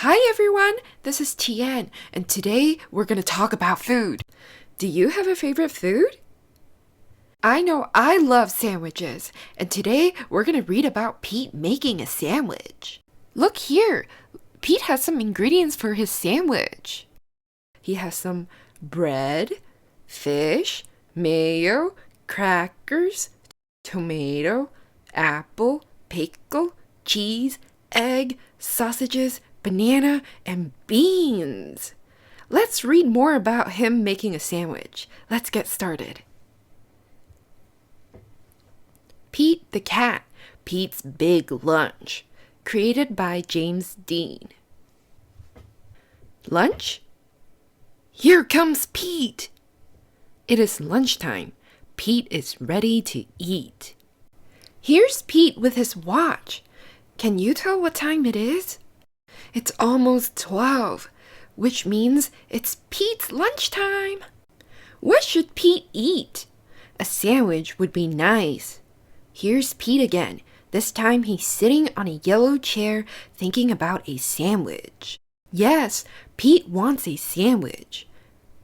Hi everyone, this is Tian, and today we're going to talk about food. Do you have a favorite food? I know I love sandwiches, and today we're going to read about Pete making a sandwich. Look here, Pete has some ingredients for his sandwich. He has some bread, fish, mayo, crackers, tomato, apple, pickle, cheese, egg, sausages, banana, and beans. Let's read more about him making a sandwich. Let's get started. Pete the Cat, Pete's Big Lunch, created by James Dean. Lunch? Here comes Pete! It is lunchtime. Pete is ready to eat. Here's Pete with his watch. Can you tell what time it is? It's almost 12, which means it's Pete's lunchtime. What should Pete eat? A sandwich would be nice. Here's Pete again. This time he's sitting on a yellow chair thinking about a sandwich. Yes, Pete wants a sandwich.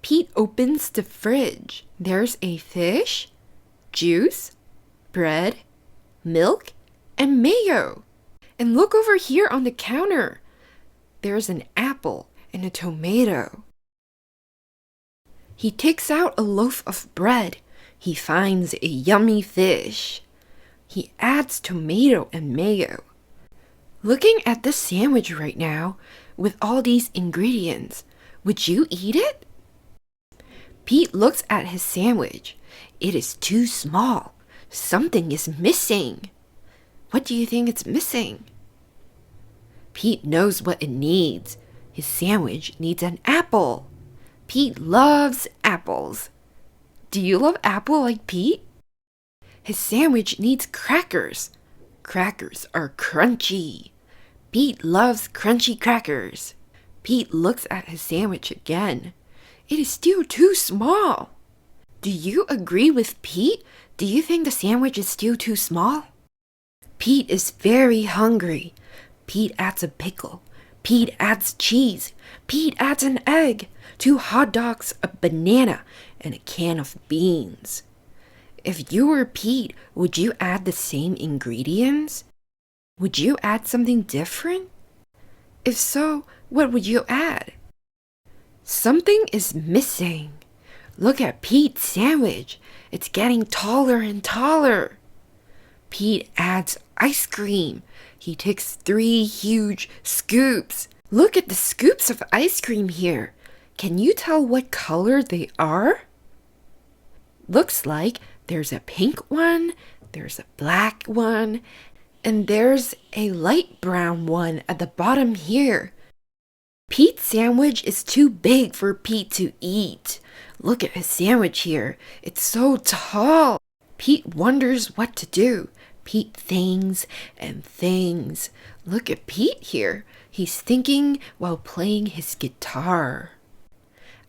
Pete opens the fridge. There's a fish, juice, bread, milk, and mayo. And look over here on the counter. There's an apple and a tomato. He takes out a loaf of bread. He finds a yummy fish. He adds tomato and mayo. Looking at this sandwich right now, with all these ingredients, would you eat it? Pete looks at his sandwich. It is too small. Something is missing. What do you think it's missing? Pete knows what it needs. His sandwich needs an apple. Pete loves apples. Do you love apple like Pete? His sandwich needs crackers. Crackers are crunchy. Pete loves crunchy crackers. Pete looks at his sandwich again. It is still too small. Do you agree with Pete? Do you think the sandwich is still too small? Pete is very hungry. Pete adds a pickle. Pete adds cheese. Pete adds an egg, 2 hot dogs, a banana, and a can of beans. If you were Pete, would you add the same ingredients? Would you add something different? If so, what would you add? Something is missing. Look at Pete's sandwich. It's getting taller and taller. Pete adds ice cream. He takes 3 huge scoops. Look at the scoops of ice cream here. Can you tell what color they are? Looks like there's a pink one, there's a black one, and there's a light brown one at the bottom here. Pete's sandwich is too big for Pete to eat. Look at his sandwich here. It's so tall. Pete wonders what to do. Pete thinks and thinks. Look at Pete here. He's thinking while playing his guitar.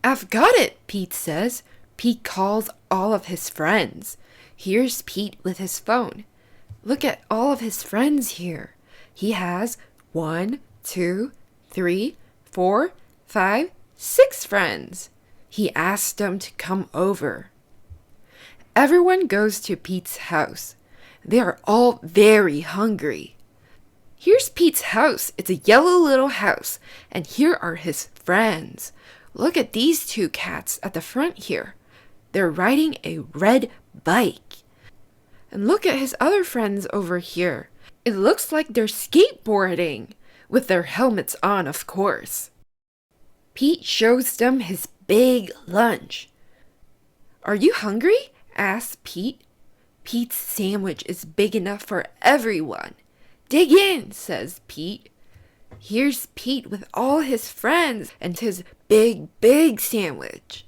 I've got it, Pete says. Pete calls all of his friends. Here's Pete with his phone. Look at all of his friends here. He has 1, 2, 3, 4, 5, 6 friends. He asks them to come over. Everyone goes to Pete's house. They are all very hungry. Here's Pete's house. It's a yellow little house. And here are his friends. Look at these 2 cats at the front here. They're riding a red bike. And look at his other friends over here. It looks like they're skateboarding. With their helmets on, of course. Pete shows them his big lunch. Are you hungry? Asks Pete. Pete's sandwich is big enough for everyone. Dig in, says Pete. Here's Pete with all his friends and his big sandwich.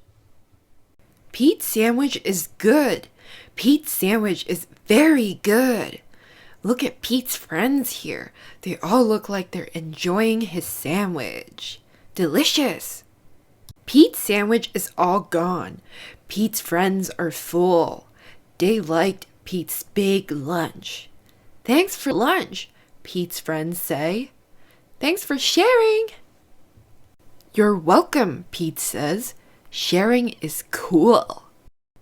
Pete's sandwich is good. Pete's sandwich is very good. Look at Pete's friends here. They all look like they're enjoying his sandwich. Delicious. Pete's sandwich is all gone. Pete's friends are full. They liked Pete's big lunch. Thanks for lunch, Pete's friends say. Thanks for sharing. You're welcome, Pete says. Sharing is cool.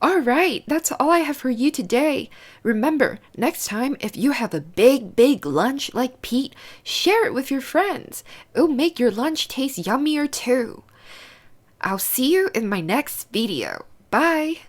Alright, that's all I have for you today. Remember, next time if you have a big lunch like Pete, share it with your friends. It'll make your lunch taste yummier too. I'll see you in my next video. Bye!